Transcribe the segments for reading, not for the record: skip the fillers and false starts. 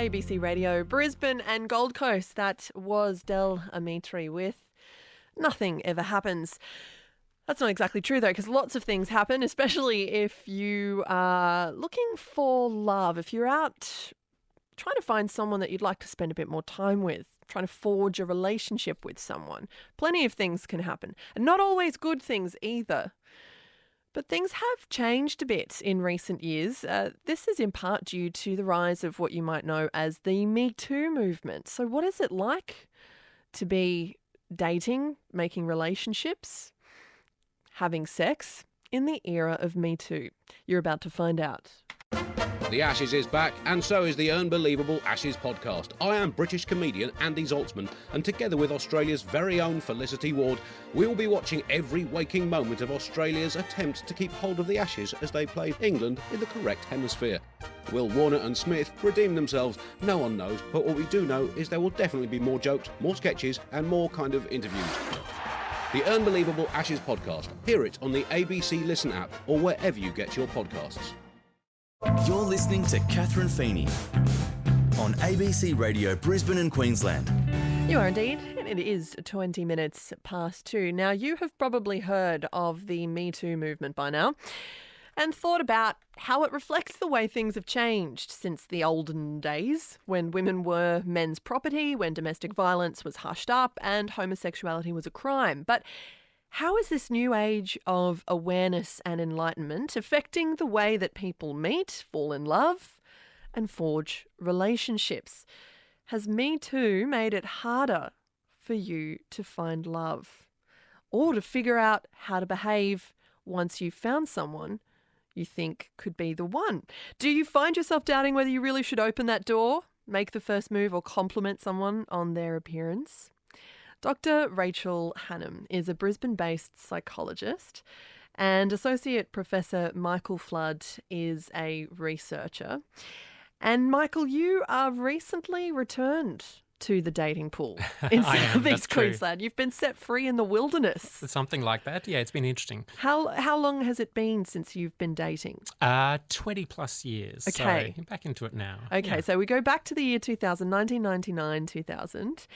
ABC Radio Brisbane and Gold Coast. That was Del Amitri with Nothing Ever Happens. That's not exactly true, though, because lots of things happen, especially if you are looking for love. If you're out trying to find someone that you'd like to spend a bit more time with, trying to forge a relationship with someone, plenty of things can happen. And not always good things either. But things have changed a bit in recent years. This is in part due to the rise of what you might know as the metoo movement. So what is it like to be dating, making relationships, having sex in the era of metoo? You're about to find out. The Ashes is back, and so is the Unbelievable Ashes podcast. I am British comedian Andy Zaltzman, and together with Australia's very own Felicity Ward, we will be watching every waking moment of Australia's attempt to keep hold of the Ashes as they played England in the correct hemisphere. Will Warner and Smith redeem themselves? No one knows, but what we do know is there will definitely be more jokes, more sketches, and more kind of interviews. The Unbelievable Ashes podcast. Hear it on the ABC Listen app or wherever you get your podcasts. You're listening to Kat Feeney on ABC Radio Brisbane and Queensland. You are indeed, and it is 20 minutes past 2. Now, you have probably heard of the Me Too movement by now and thought about how it reflects the way things have changed since the olden days when women were men's property, when domestic violence was hushed up and homosexuality was a crime. But how is this new age of awareness and enlightenment affecting the way that people meet, fall in love, and forge relationships? Has Me Too made it harder for you to find love or to figure out how to behave once you've found someone you think could be the one? Do you find yourself doubting whether you really should open that door, make the first move, or compliment someone on their appearance? Dr. Rachel Hannam is a Brisbane-based psychologist, and Associate Professor Michael Flood is a researcher. And Michael, you are recently returned to the dating pool in Southeast Queensland. You've been set free in the wilderness. Something like that. Yeah, it's been interesting. How long has it been since you've been dating? 20 plus years. Okay. So back into it now. Okay, yeah. So we go back to the year 2000, 1999, 2000.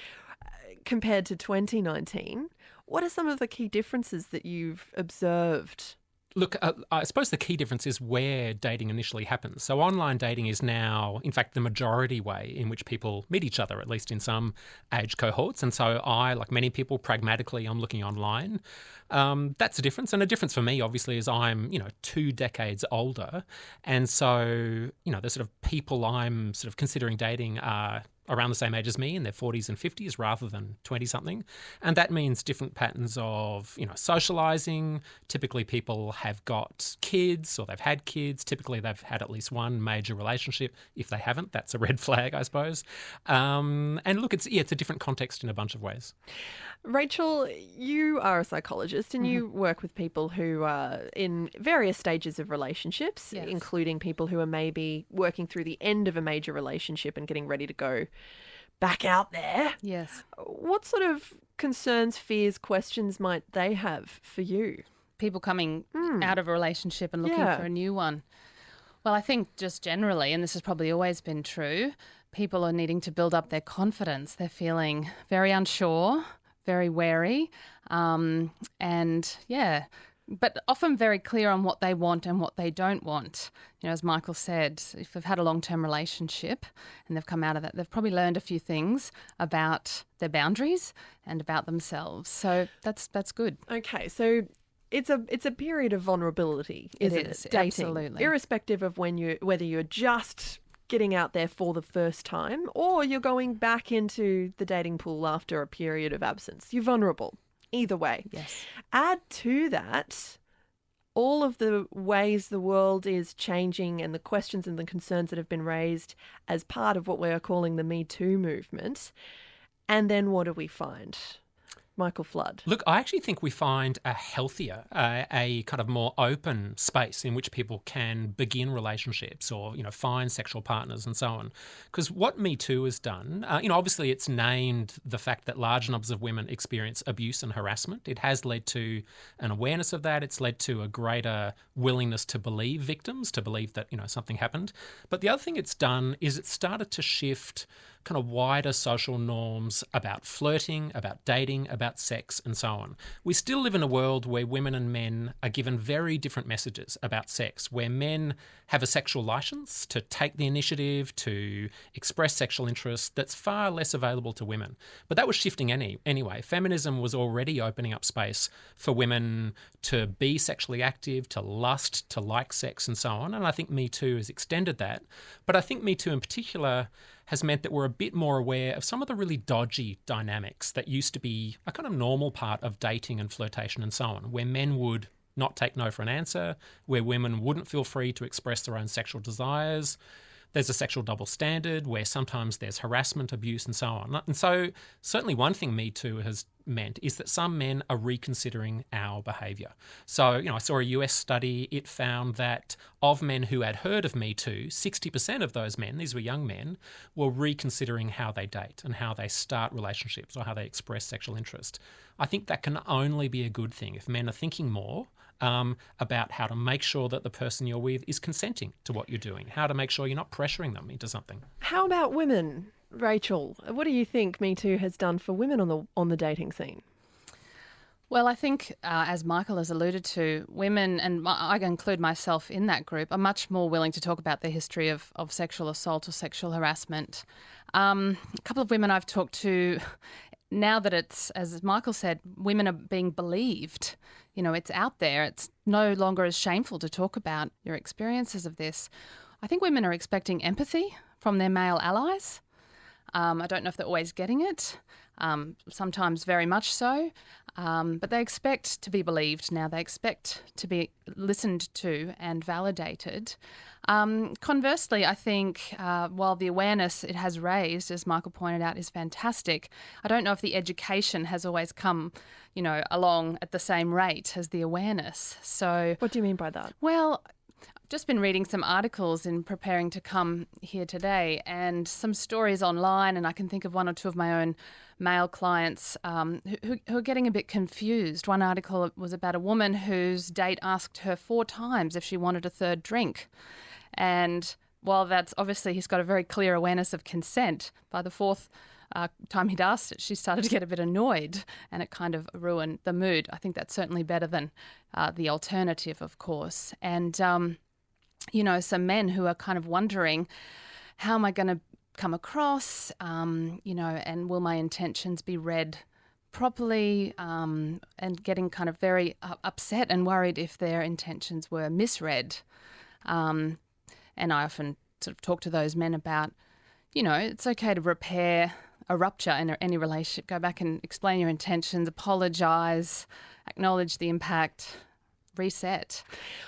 Compared to 2019, what are some of the key differences that you've observed? Look, I suppose the key difference is where dating initially happens. So online dating is now, in fact, the majority way in which people meet each other, at least in some age cohorts. And so I, like many people, pragmatically, I'm looking online. That's a difference. And a difference for me, obviously, is I'm, 2 decades older. And so, the sort of people I'm sort of considering dating are around the same age as me in their 40s and 50s rather than 20-something. And that means different patterns of, socialising. Typically people have got kids or they've had kids. Typically they've had at least one major relationship. If they haven't, that's a red flag, I suppose. And look, it's a different context in a bunch of ways. Rachel, you are a psychologist and you work with people who are in various stages of relationships, Yes. including people who are maybe working through the end of a major relationship and getting ready to go back out there. Yes. What sort of concerns, fears, questions might they have for you? People coming out of a relationship and looking Yeah. for a new one. Well, I think just generally, and this has probably always been true, people are needing to build up their confidence. They're feeling very unsure, very wary, but often very clear on what they want and what they don't want. As Michael said, if they've had a long-term relationship and they've come out of that, they've probably learned a few things about their boundaries and about themselves. So that's good. Okay, so it's a period of vulnerability, isn't it? It is, Dating, absolutely. irrespective of whether you're just getting out there for the first time or you're going back into the dating pool after a period of absence. You're vulnerable. Either way. Yes. Add to that all of the ways the world is changing and the questions and the concerns that have been raised as part of what we're calling the Me Too movement. And then what do we find? Michael Flood? Look, I actually think we find a healthier, a kind of more open space in which people can begin relationships or, find sexual partners and so on. Because what Me Too has done, obviously it's named the fact that large numbers of women experience abuse and harassment. It has led to an awareness of that. It's led to a greater willingness to believe victims, to believe that, something happened. But the other thing it's done is it's started to shift kind of wider social norms about flirting, about dating, about sex and so on. We still live in a world where women and men are given very different messages about sex, where men have a sexual license to take the initiative, to express sexual interest that's far less available to women. But that was shifting anyway. Feminism was already opening up space for women to be sexually active, to lust, to like sex and so on. And I think Me Too has extended that. But I think Me Too in particular has meant that we're a bit more aware of some of the really dodgy dynamics that used to be a kind of normal part of dating and flirtation and so on, where men would not take no for an answer, where women wouldn't feel free to express their own sexual desires. There's a sexual double standard where sometimes there's harassment, abuse and so on. And so certainly one thing Me Too has meant is that some men are reconsidering our behaviour. So, I saw a US study. It found that of men who had heard of Me Too, 60% of those men, these were young men, were reconsidering how they date and how they start relationships or how they express sexual interest. I think that can only be a good thing if men are thinking more about how to make sure that the person you're with is consenting to what you're doing, how to make sure you're not pressuring them into something. How about women? Rachel, what do you think Me Too has done for women on the dating scene? Well, I think, as Michael has alluded to, women, and I include myself in that group, are much more willing to talk about their history of sexual assault or sexual harassment. A couple of women I've talked to, now that it's, as Michael said, women are being believed, it's out there. It's no longer as shameful to talk about your experiences of this. I think women are expecting empathy from their male allies. I don't know if they're always getting it, sometimes very much so, but they expect to be believed now. They expect to be listened to and validated. Conversely, I think while the awareness it has raised, as Michael pointed out, is fantastic, I don't know if the education has always come, along at the same rate as the awareness. So, what do you mean by that? Well, I've just been reading some articles in preparing to come here today and some stories online, and I can think of one or two of my own male clients who are getting a bit confused. One article was about a woman whose date asked her 4 times if she wanted a third drink. And while that's obviously he's got a very clear awareness of consent, by the 4th time he'd asked it, she started to get a bit annoyed and it kind of ruined the mood. I think that's certainly better than the alternative, of course. And, some men who are kind of wondering, how am I going to come across, and will my intentions be read properly, and getting kind of very upset and worried if their intentions were misread. And I often sort of talk to those men about, it's okay to repair a rupture in any relationship. Go back and explain your intentions, apologise, acknowledge the impact, reset.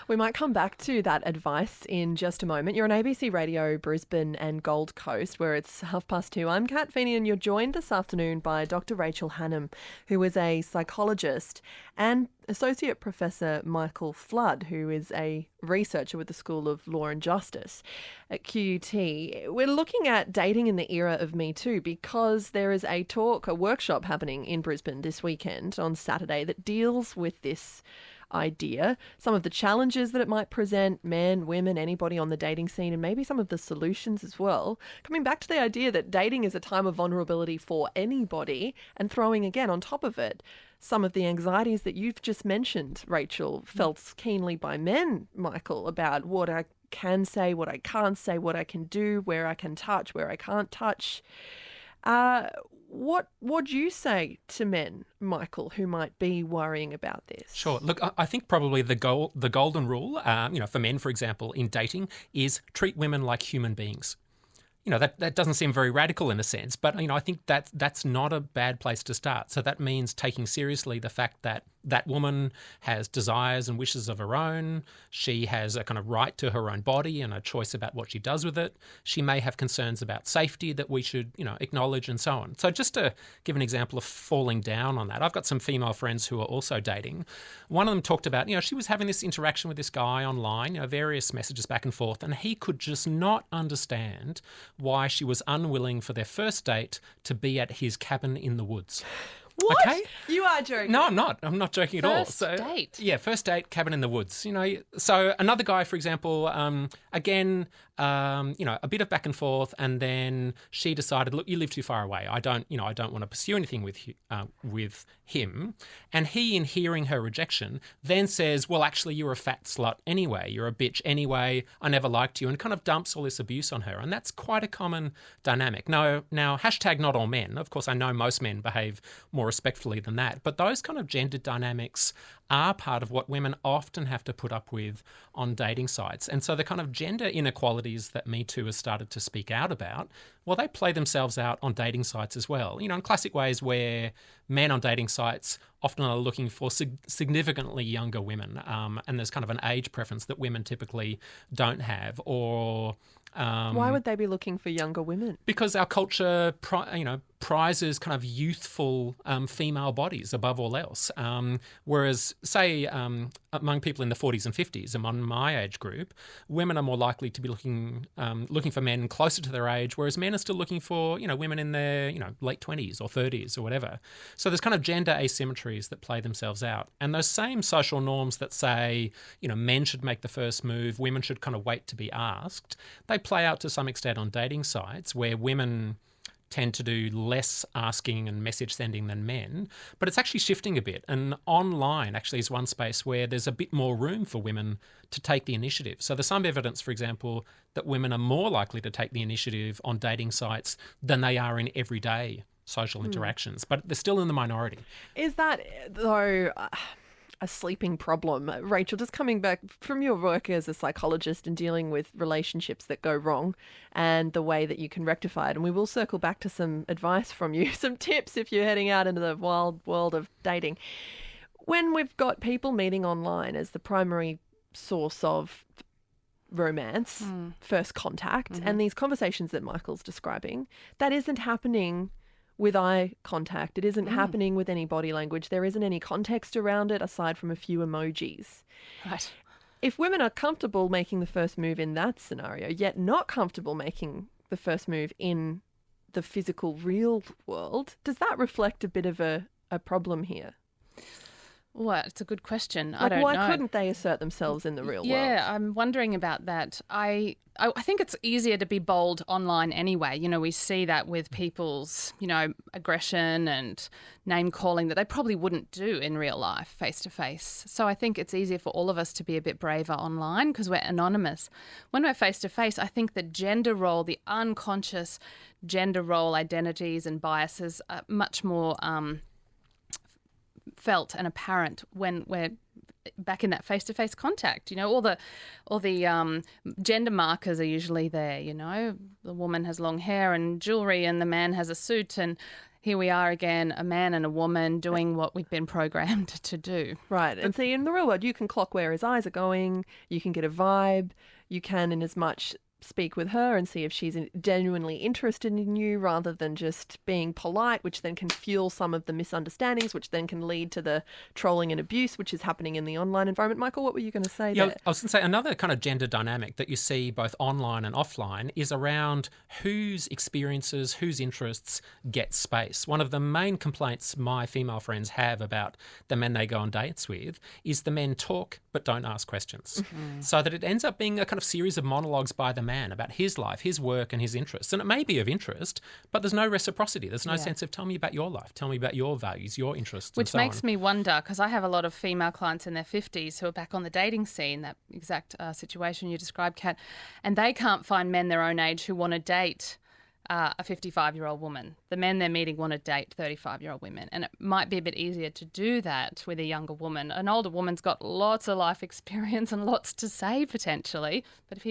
We might come back to that advice in just a moment. You're on ABC Radio Brisbane and Gold Coast, where it's 2:30. I'm Kat Feeney, and you're joined this afternoon by Dr. Rachel Hannam, who is a psychologist, and Associate Professor Michael Flood, who is a researcher with the School of Law and Justice at QUT. We're looking at dating in the era of Me Too because there is a workshop happening in Brisbane this weekend on Saturday that deals with this idea, some of the challenges that it might present, men, women, anybody on the dating scene, and maybe some of the solutions as well. Coming back to the idea that dating is a time of vulnerability for anybody, and throwing again on top of it some of the anxieties that you've just mentioned, Rachel, felt keenly by men, Michael, about what I can say, what I can't say, what I can do, where I can touch, where I can't touch. What would you say to men, Michael, who might be worrying about this? Sure. Look, I think probably the golden rule, for men, for example, in dating is treat women like human beings. That doesn't seem very radical in a sense, but, I think that's not a bad place to start. So that means taking seriously the fact that, that woman has desires and wishes of her own. She has a kind of right to her own body and a choice about what she does with it. She may have concerns about safety that we should, acknowledge and so on. So just to give an example of falling down on that, I've got some female friends who are also dating. One of them talked about, she was having this interaction with this guy online, various messages back and forth, and he could just not understand why she was unwilling for their first date to be at his cabin in the woods. What? Okay. You are joking. No, I'm not. I'm not joking at all. First date? Yeah, first date, cabin in the woods. So another guy, for example, again, a bit of back and forth, and then she decided, look, you live too far away. I don't want to pursue anything with him. And he, in hearing her rejection, then says, well, actually, you're a fat slut anyway. You're a bitch anyway. I never liked you, and kind of dumps all this abuse on her. And that's quite a common dynamic. Now, hashtag not all men. Of course, I know most men behave more respectfully than that. But those kind of gender dynamics are part of what women often have to put up with on dating sites. And so the kind of gender inequalities that Me Too has started to speak out about, well, they play themselves out on dating sites as well. In classic ways where men on dating sites often are looking for significantly younger women, and there's kind of an age preference that women typically don't have, or... Why would they be looking for younger women? Because our culture, prizes kind of youthful female bodies above all else. Whereas, say, among people in the 40s and 50s, among my age group, women are more likely to be looking for men closer to their age, whereas men are still looking for, women in their, late 20s or 30s or whatever. So there's kind of gender asymmetries that play themselves out. And those same social norms that say, men should make the first move, women should kind of wait to be asked, they play out to some extent on dating sites where women tend to do less asking and message sending than men, but it's actually shifting a bit. And online actually is one space where there's a bit more room for women to take the initiative. So there's some evidence, for example, that women are more likely to take the initiative on dating sites than they are in everyday social interactions, but they're still in the minority. Is that, though, a sleeping problem? Rachel, just coming back from your work as a psychologist and dealing with relationships that go wrong and the way that you can rectify it. And we will circle back to some advice from you, some tips if you're heading out into the wild world of dating. When we've got people meeting online as the primary source of romance, first contact, and these conversations that Michael's describing, that isn't happening with eye contact. It isn't happening with any body language. There isn't any context around it aside from a few emojis. Right. If women are comfortable making the first move in that scenario, yet not comfortable making the first move in the physical real world, does that reflect a bit of a problem here? Well, it's a good question. Like, I don't know. why couldn't they assert themselves in the real world? Yeah, I'm wondering about that. I think it's easier to be bold online anyway. We see that with people's, aggression and name calling that they probably wouldn't do in real life, face to face. So I think it's easier for all of us to be a bit braver online because we're anonymous. When we're face to face, I think the gender role, the unconscious gender role identities and biases are much more felt and apparent when we're back in that face-to-face contact. All the gender markers are usually there. The woman has long hair and jewelry and the man has a suit, and here we are again, a man and a woman doing what we've been programmed to do. Right. And see, in the real world, you can clock where his eyes are going, you can get a vibe, you can in as much speak with her and see if she's genuinely interested in you rather than just being polite, which then can fuel some of the misunderstandings, which then can lead to the trolling and abuse, which is happening in the online environment. Michael, what were you going to say there? I was going to say another kind of gender dynamic that you see both online and offline is around whose experiences, whose interests get space. One of the main complaints my female friends have about the men they go on dates with is the men talk but don't ask questions. So that it ends up being a kind of series of monologues by the man about his life, his work and his interests. And it may be of interest, but there's no reciprocity. There's no sense of tell me about your life, tell me about your values, your interests, which makes me wonder, because I have a lot of female clients in their 50s who are back on the dating scene, that exact situation you described, Kat, and they can't find men their own age who want to date a 55-year-old woman. The men they're meeting want to date 35-year-old women, and it might be a bit easier to do that with a younger woman. An older woman's got lots of life experience and lots to say potentially, but if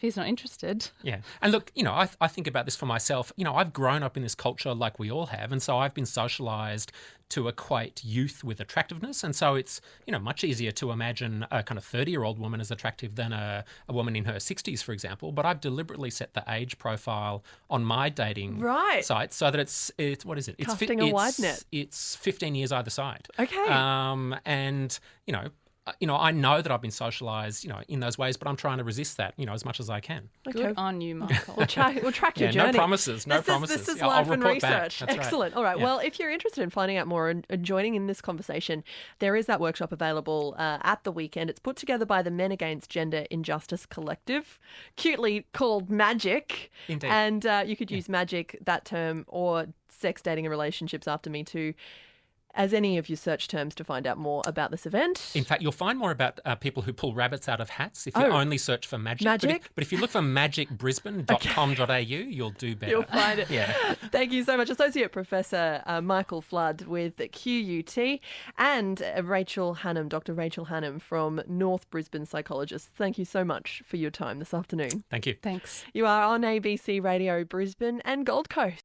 he's not interested. Yeah. And look, I think about this for myself. I've grown up in this culture like we all have, and so I've been socialised to equate youth with attractiveness. And so it's, much easier to imagine a kind of 30-year-old woman as attractive than a woman in her 60s, for example. But I've deliberately set the age profile on my dating site so that it's what is it? Casting a wide net. It's 15 years either side. Okay. And, I know that I've been socialised, in those ways, but I'm trying to resist that, as much as I can. Okay. Good on you, Michael. We'll track your journey. No promises. This is Yeah, life I'll and report back. research. That's Excellent. right. All right. Yeah. Well, if you're interested in finding out more and joining in this conversation, there is that workshop available at the weekend. It's put together by the Men Against Gender Injustice Collective, cutely called MAGIC. Indeed. And you could use MAGIC, that term, or sex, dating and relationships after Me Too as any of your search terms to find out more about this event. In fact, you'll find more about people who pull rabbits out of hats if you only search for magic. But if you look for magicbrisbane.com.au, you'll do better. You'll find it. Yeah. Thank you so much. Associate Professor Michael Flood with QUT and Dr. Rachel Hannam from North Brisbane Psychologists. Thank you so much for your time this afternoon. Thank you. Thanks. You are on ABC Radio Brisbane and Gold Coast.